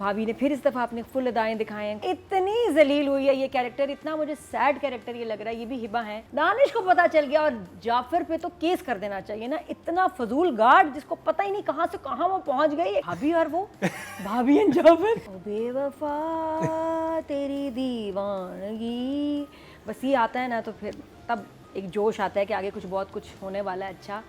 भाभी ने फिर इस दफ़ा अपने फुल अदाएं दिखाए हैं। इतनी जलील हुई है ये कैरेक्टर, इतना मुझे सैड कैरेक्टर ये लग रहा है। ये भी हिबा है। दानिश को पता चल गया और जाफर पे तो केस कर देना चाहिए ना। इतना फजूल गार्ड जिसको पता ही नहीं कहाँ से कहाँ वो पहुंच गई। भाभी और वो भाभी एंड जाफर, ओ बेवफा तेरी दीवानगी, बस ये आता है ना तो फिर तब एक जोश आता है कि आगे बहुत कुछ होने वाला है। अच्छा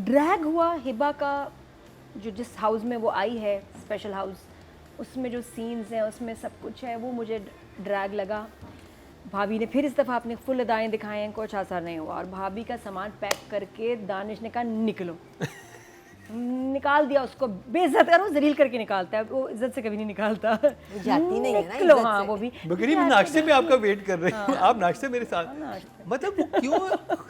ड्रैग हुआ हिबा का जो जिस हाउस में वो आई है, स्पेशल हाउस, उसमें जो सीन्स हैं उसमें सब कुछ है, वो मुझे ड्रैग लगा। भाभी ने फिर इस दफ़ा अपने फुल अदाएं दिखाए हैं, कुछ असर नहीं हुआ। और भाभी का सामान पैक करके दानिश ने कहा निकलो निकाल दिया उसको। बेइज्जत करो, जलील करके निकालता है वो, इज्जत से कभी नहीं निकालता। जाती नहीं है ना निकलो। हाँ वो भी बकरी, मैं नाश्ते में आपका वेट कर रही हूँ। आप नाश्ते मेरे साथ, मतलब वो क्यों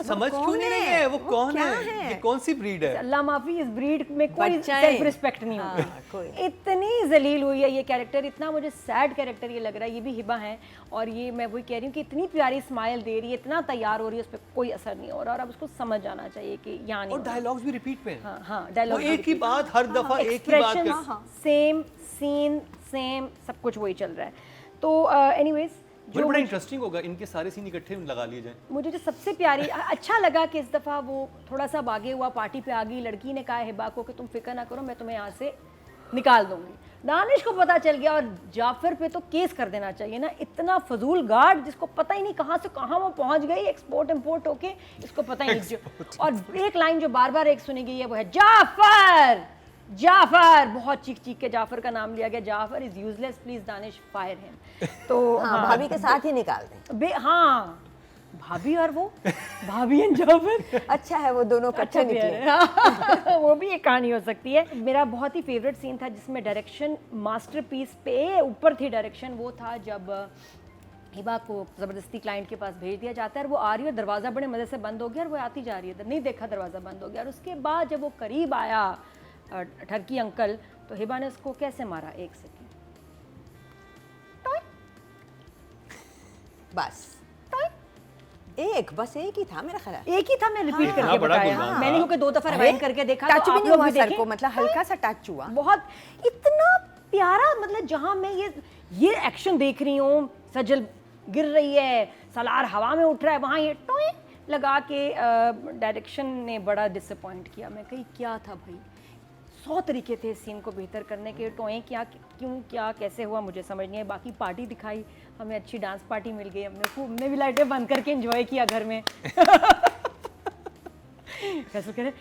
समझ क्यों नहीं रही है? वो कौन है? ये कौन सी ब्रीड है? अल्लाह माफी, इस ब्रीड में कोई सेल्फ रिस्पेक्ट नहीं होती। इतनी जलील हुई है ये कैरेक्टर, इतना मुझे सैड कैरेक्टर ये लग रहा है। ये भी हिबा है और ये मैं वही कह रही हूँ कि इतनी प्यारी स्माइल दे रही है, इतना तैयार हो रही है, उस पर कोई असर नहीं हो रहा। और अब उसको समझ जाना चाहिए कि यहाँ नहीं। और डायलॉग्स भी रिपीट पे हैं। हाँ वो एक ही बात हर दफा एक ही बात कर, सेम सीन सेम सब कुछ वही चल रहा है। तो एनीवेज जो बड़ा इंटरेस्टिंग होगा इनके सारे सीन इकट्ठे लगा लिए जाएं। मुझे जो सबसे प्यारी अच्छा लगा कि इस दफ़ा वो थोड़ा सा भागे हुआ पार्टी पे आ गई। लड़की ने कहा हिबा को कि तुम फिक्र ना करो, मैं तुम्हें यहाँ से निकाल दूंगी। दानिश को पता चल गया और जाफर पे तो केस कर देना चाहिए ना। इतना फजूल गार्ड जिसको पता ही नहीं कहाँ से कहाँ वो पहुँच गई, एक्सपोर्ट इम्पोर्ट होके, इसको पता ही नहीं। और एक लाइन जो बार बार एक सुनी गई है वो है जाफर जाफर, बहुत चीख चीख के जाफर का नाम लिया गया। Jafar is useless, please Danish fire him. तो भाभी के साथ ही निकाल दें। हाँ भाभी और वो भाभी एंड जाफर, अच्छा है वो दोनों इकट्ठे निकले। वो भी एक कहानी हो सकती है। मेरा बहुत ही फेवरेट सीन था जिसमें डायरेक्शन मास्टरपीस पे ऊपर थी डायरेक्शन, वो था जब हिबा को ज़बरदस्ती क्लाइंट के पास भेज दिया जाता है और वो आ रही है, दरवाज़ा बड़े मज़े से बंद हो गया और वो आती जा रही है, नहीं देखा दरवाज़ा बंद हो गया। और उसके बाद जब वो करीब आया ठरकी अंकल, तो हिबा ने उसको कैसे मारा, एक सेकेंड बस बस एक ही था मेरा ख्याल, एक ही था। मैं रिपीट करके बताया, मैंने क्योंकि 2 दफा रिवाइंड करके देखा, टच तो भी आप नहीं लोग हुआ भी सर देखें। को, मतलब हल्का सा टच हुआ। बहुत इतना प्यारा, मतलब जहां मैं ये एक्शन देख रही हूँ, सजल गिर रही है, सलार हवा में उठ रहा है, वहां ये टोए लगा के डायरेक्शन ने बड़ा डिसअपॉइंट किया। मैं कही क्या था भाई, 100 तरीके थे इस सीन को बेहतर करने के। टोए क्या क्यों क्या कैसे हुआ मुझे समझ नहीं है। बाकी पार्टी दिखाई हमें, अच्छी डांस पार्टी मिल गई, हमने भी लाइटें बंद करके एंजॉय किया घर में। कैसे कह रहे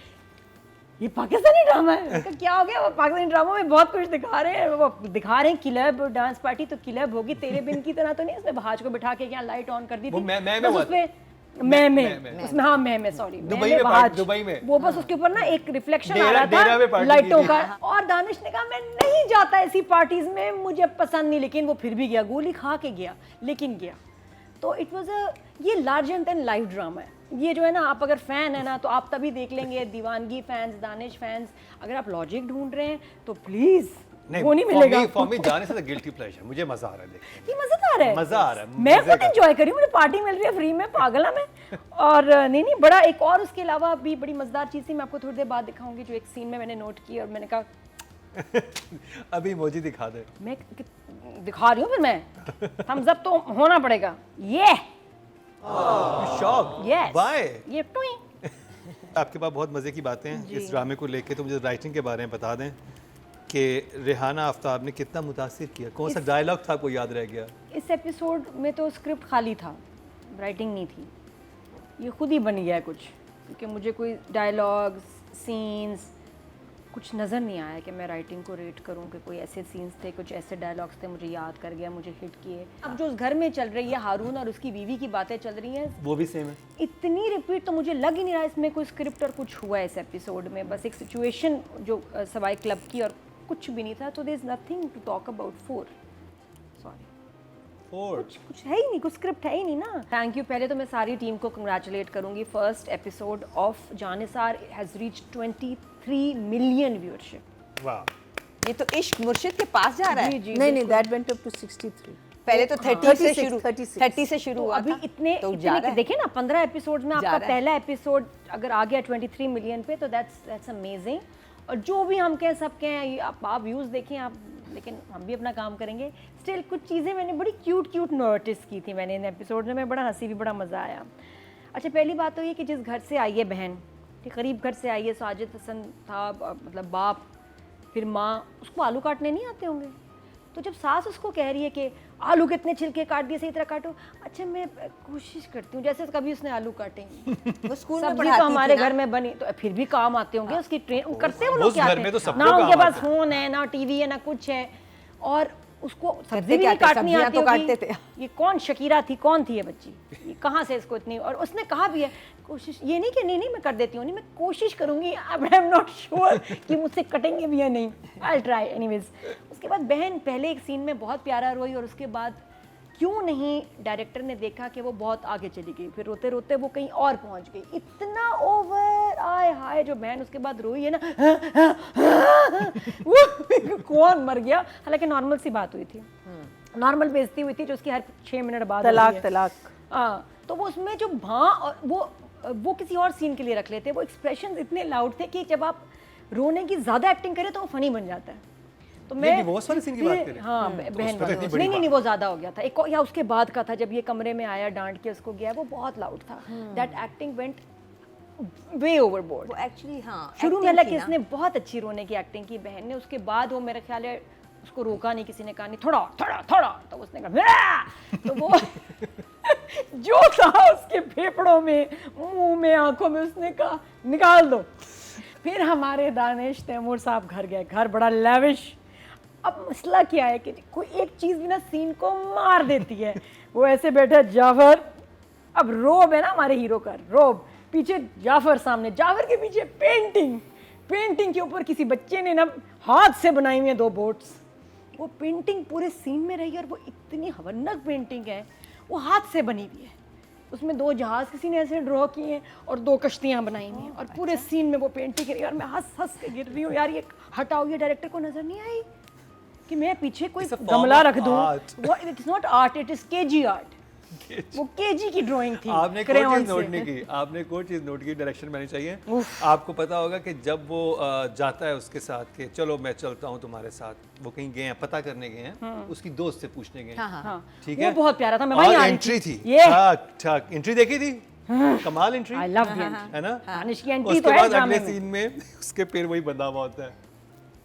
ये पाकिस्तानी ड्रामा है, क्या हो गया? वो पाकिस्तानी ड्रामा में बहुत कुछ दिखा रहे हैं, वो दिखा रहे हैं क्लब डांस पार्टी, तो क्लब होगी तेरे बिन की तरह तो नहीं। उसने भाज को बिठा के यहाँ लाइट ऑन कर दी थी, सॉरी दुबई में वो बस उसके ऊपर ना एक रिफ्लेक्शन आ रहा था लाइटों का। और दानिश ने कहा मैं नहीं जाता ऐसी पार्टीज में, मुझे पसंद नहीं, लेकिन वो फिर भी गया, गोली खा के गया लेकिन गया। तो इट वाज ये लार्जर देन लाइफ ड्रामा है ये जो है ना। आप अगर फैन है ना तो आप तभी देख लेंगे, दीवानगी फैंस, दानिश फैंस। अगर आप लॉजिक ढूंढ रहे हैं तो प्लीज वो नहीं मिलेगा। फॉर मी जाने से गिल्टी प्लेजर, मुझे मजा आ रहा है देखने। ये मजेदार है, मजा आ रहा है, मैं खुद एंजॉय कर रही हूँ, मुझे पार्टी मिल रही है फ्री में, पागल है मैं। और नहीं बड़ा एक और उसके अलावा भी बड़ी मजेदार चीज़ थी, मैं आपको थोड़ी देर बाद दिखाऊंगी, जो एक सीन में मैंने नोट की और मैंने कहा अभी इमोजी दिखा दे। मैं दिखा रही हूँ, फिर मैं थम्स अप तो होना पड़ेगा। ये शॉक, बाय ये टुई। आपके पास बहुत मजे की बातें हैं इस ड्रामे को लेके, तो मुझे राइटिंग के बारे में बता दें कि रेहाना आफ्ताब ने कितना मुतासिर किया, कौन सा डायलॉग था आपको याद रह गया? इस एपिसोड में तो स्क्रिप्ट खाली था, राइटिंग नहीं थी, ये खुद ही बन गया कुछ, क्योंकि मुझे कोई डायलॉग्स सीन्स कुछ नज़र नहीं आया कि मैं राइटिंग को रेट करूं कि कोई ऐसे सीन्स थे, कुछ ऐसे डायलॉग्स थे मुझे याद कर गया, मुझे हिट किए। अब जो उस घर में चल रही है, हारून और उसकी बीवी की बातें चल रही हैं, वो भी सेम है। इतनी रिपीट तो मुझे लग ही नहीं रहा इसमें कोई स्क्रिप्ट और कुछ हुआ है इस एपिसोड में। बस एक सिचुएशन जो सवाई क्लब की, और कुछ भी नहीं था। तो there is nothing to talk about. कुछ है ही नहीं, कुछ स्क्रिप्ट है ही नहीं ना। Thank you. पहले तो मैं सारी टीम को कंग्रेचुलेट करूंगी। First episode of Janisar has reached 23 million viewership. वाह, ये तो इश्क मुर्शिद के पास जा रहा है। नहीं, दैट वेंट अप टू 63। पहले तो 30 से शुरू हुआ अभी था। इतने देखिए ना, 15 एपिसोड्स में आपका पहला एपिसोड अगर आ गया 23 मिलियन पे, तो दैट्स अमेजिंग। और जो भी हम कहें सब कहें आप व्यूज़ देखें आप, लेकिन हम भी अपना काम करेंगे। स्टिल कुछ चीज़ें मैंने बड़ी क्यूट नोटिस की थी मैंने इन एपिसोड में, बड़ा हंसी भी, बड़ा मज़ा आया। अच्छा, पहली बात तो ये कि जिस घर से आई है बहन, गरीब घर से आई है, साजिद हसन था मतलब बाप, फिर माँ, उसको आलू काटने नहीं आते होंगे। तो जब सास उसको कह रही है कि आलू कितने छिलके काट दिए, सही तरह काटो, अच्छा मैं कोशिश करती हूँ, जैसे कभी उसने आलू काटे वो स्कूल में सब्जी पढ़ाती तो हमारे थी ना। घर में बनी, तो फिर भी काम आते होंगे उसकी ट्रेन करते हैं वो उस लोग क्या घर में तो सबको ना, उनके काम पास आते फोन है ना टीवी है ना कुछ है, और उसको सब्जी भी क्या नहीं थे, काटनी सब्जियां आती तो होगी। काटते थे। ये कौन शकीरा थी, कौन थी ये बच्ची, ये कहाँ से इसको इतनी, और उसने कहा भी है कोशिश, ये नहीं कि नहीं मैं कर देती हूँ, नहीं मैं कोशिश करूँगी, अब आई एम नॉट श्योर कि मुझसे कटेंगे भी या नहीं, आई ट्राई एनीवेज। उसके बाद बहन पहले एक सीन में बहुत प्यारा रोई, और उसके बाद क्यों नहीं डायरेक्टर ने देखा कि वो बहुत आगे चली गई, फिर रोते रोते वो कहीं और पहुंच गई, इतना ओवर आय हाय जो बहन उसके बाद रोई है ना, वो कौन मर गया। हालांकि नॉर्मल सी बात हुई थी, नॉर्मल बेइज्जती हुई थी जो उसकी हर 6 मिनट बाद होती है। तलाक हाँ, तो वो उसमें जो और वो किसी और सीन के लिए रख लेते, वो एक्सप्रेशन इतने लाउड थे कि जब आप रोने की ज्यादा एक्टिंग करें तो वो फनी बन जाता है। तो मैं डिवोर्स वाले सीन की बात करें? हाँ तो बहन उस पर तो इतनी बड़ी नहीं वो ज्यादा हो गया था एक, या उसके बाद का था जब ये कमरे में आया डांट के उसको गया, वो बहुत लाउड था। That acting went way overboard. वो एक्चुअली हाँ शुरू में acting लगे थी ना। इसने बहुत अच्छी रोने की एक्टिंग की बहन ने, उसके बाद वो मेरा ख्याल है उसको रोका नहीं किसी ने, कहा नहीं थोड़ा थोड़ा थोड़ा, तो उसने कहा तो वो जो था उसके फेफड़ों में, मुंह में, आंखों में, उसने कहा निकाल दो। फिर हमारे दानिश तैमूर साहब घर गए, घर बड़ा लेविश। अब मसला क्या है कि कोई एक चीज भी ना सीन को मार देती है। वो ऐसे बैठा जाफर, अब रोब है ना हमारे हीरो का, रोब पीछे जाफर, सामने जाफर के पीछे पेंटिंग, पेंटिंग के ऊपर किसी बच्चे ने ना हाथ से बनाई हुई है 2 बोट्स। वो पेंटिंग पूरे सीन में रही और वो इतनी हवन्नक पेंटिंग है, वो हाथ से बनी हुई है। उसमें 2 जहाज किसी ने ऐसे ड्रॉ किए हैं और 2 कश्तियां बनाई हुई हैं, और पूरे सीन में वो पेंटिंग गिरी और मैं हंस के गिर रही हूँ यार, ये हटाओ, ये डायरेक्टर को नजर नहीं आई कि मैं पीछे कोई It's a form गमला of रख दूं। art. वो it is not art, it is KG art. वो केजी की ड्राइंग थी। आपने कोई crayon चीज नोट से। नहीं की, आपने कोई चीज नोट की, डायरेक्शन मैंने चाहिए। आपको पता होगा कि जब वो जाता है उसके साथ कि चलो मैं चलता हूँ तुम्हारे साथ, वो कहीं गए हैं, पता करने गए हैं, उसकी दोस्त से पूछने गए हैं। हाँ, ठीक वो है, बहुत प्यारा था, मैं वहीं आ रही एंट्री थी, ये ठाक ठाक एंट्री देखी थी, कमाल एंट्री आई लव द है ना। दानिश की एंट्री उसके तो है बाद ड्रामे अगले में। सीन में उसके पैर वही बंधा हुआ होता है।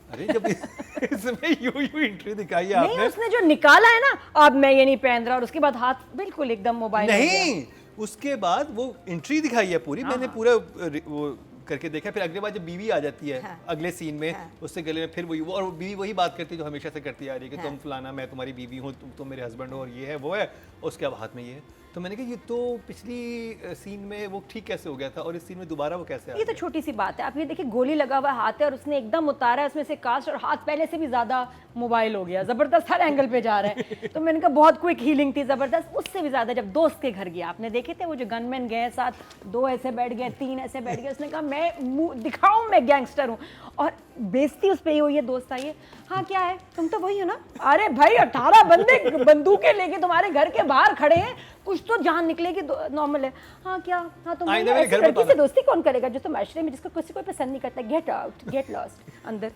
अरे जब इसमें यूं एंट्री दिखाई है नहीं आपने, उसने जो निकाला है ना, अब मैं ये नहीं पहन रहा, और उसके बाद हाथ बिल्कुल एकदम मोबाइल नहीं उसके बाद वो एंट्री दिखाई है पूरी, मैंने पूरा वो करके देखा। फिर अगले बार जब बीवी आ जाती है अगले सीन में, उससे गले में फिर वही वो, और बीवी वही बात करती है जो हमेशा से करती आ रही है कि तुम फलाना, मैं तुम्हारी बीवी हूँ, तुम मेरे हस्बैंड हो, और ये है वो है, उसके अब हाथ में ये है। तो मैंने कहा ये तो पिछली सीन में वो ठीक कैसे हो गया था और इस सीन में दोबारा वो कैसे आ ये तो छोटी सी बात है। आप ये देखिए गोली लगा हुआ हाथ है और उसने एकदम उतारा है उसमें से कास्ट, और हाथ पहले से भी ज्यादा मोबाइल हो गया, जबरदस्त हर एंगल पे जा रहा है। तो मैंने कहा बहुत क्विक हीलिंग थी, जबरदस्त। उससे भी ज्यादा जब दोस्त के घर गया, आपने देखे थे वो जो गनमैन गए साथ, 2 ऐसे बैठ गए, 3 ऐसे बैठ गए, उसने कहा मैं मुंह दिखाऊं मैं गैंगस्टर हूँ, और बेइज्जती उस पे ही हुई है, दोस्त आई है, हाँ क्या है तुम तो वही हो ना, अरे भाई 18 बंदे बंदूकें लेके तुम्हारे घर के बाहर खड़े हैं, कुछ तो जान निकलेगी, नॉर्मल है। हाँ क्या, हाँ तुम आइंदा मेरे ऐसी घर में लड़की से दोस्ती कौन करेगा जो तुम माशरे में, जिसको किसी को पसंद नहीं करता, गेट आउट, गेट लॉस्ट अंदर।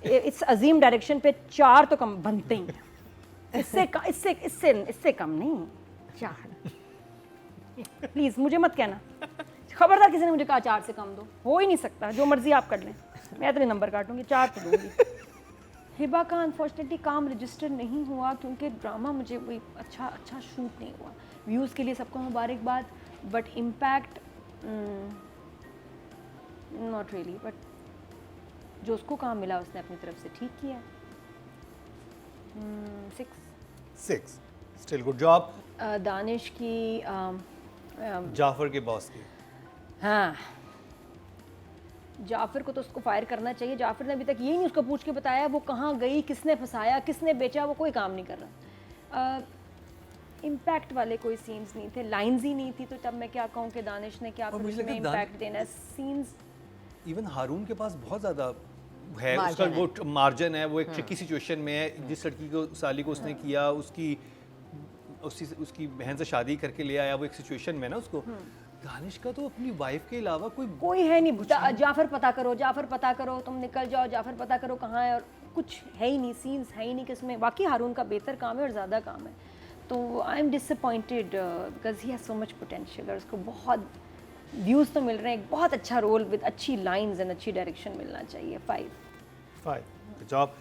इस अजीम डायरेक्शन पे 4 तो कम बनते ही हैं। इससे कम नहीं, 4 प्लीज मुझे मत कहना, खबरदार किसी ने मुझे कहा 4 से कम दो, हो ही नहीं सकता, जो मर्जी आप कर लें, मैं तो नहीं नंबर काटूंगी, 4 तो दूंगी। हिबा का अनफॉर्चुनेटली काम रजिस्टर नहीं हुआ क्योंकि ड्रामा मुझे कोई अच्छा शूट नहीं हुआ। व्यूज़ के लिए सबको मुबारकबाद, but impact not really, but जो उसको काम मिला उसने अपनी तरफ से ठीक किया। 6 स्टिल गुड जॉब दानिश की जाफर के बॉस की। हाँ, जाफर को तो उसको फायर करना चाहिए। जाफर ने अभी तक यही नहीं उसको पूछ के बताया वो कहाँ गई, किसने फंसाया, किसने बेचा, वो कोई काम नहीं कर रहा। इम्पैक्ट वाले कोई सीन्स नहीं थे, लाइंस ही नहीं थी, तो तब मैं क्या कहूँ कि दानिश ने क्या और मुझे उसमें लगता है इम्पैक्ट देना है। सीन्स इवन हारून के पास बहुत ज़्यादा है, उसका Margin वो मार्जिन है, वो एक ट्रिकी सिचुएशन में है। जिस लड़की को साली को उसने किया, उसकी बहन से शादी करके ले आया, वो एक सिचुएशन में ना उसको, दानिश का तो अपनी वाइफ के अलावा कोई है नहीं। जाफर पता करो, जाफर पता करो, तुम निकल जाओ, जाफर पता करो कहाँ है, और कुछ है ही नहीं, सीन्स है ही नहीं किसमें। बाकी हारून का बेहतर काम है और ज़्यादा काम है, तो I am disappointed because he has so much potential और उसको बहुत व्यूज़ तो मिल रहे हैं, एक बहुत अच्छा रोल विद अच्छी लाइंस एंड अच्छी डायरेक्शन मिलना चाहिए। 5 गुड जॉब।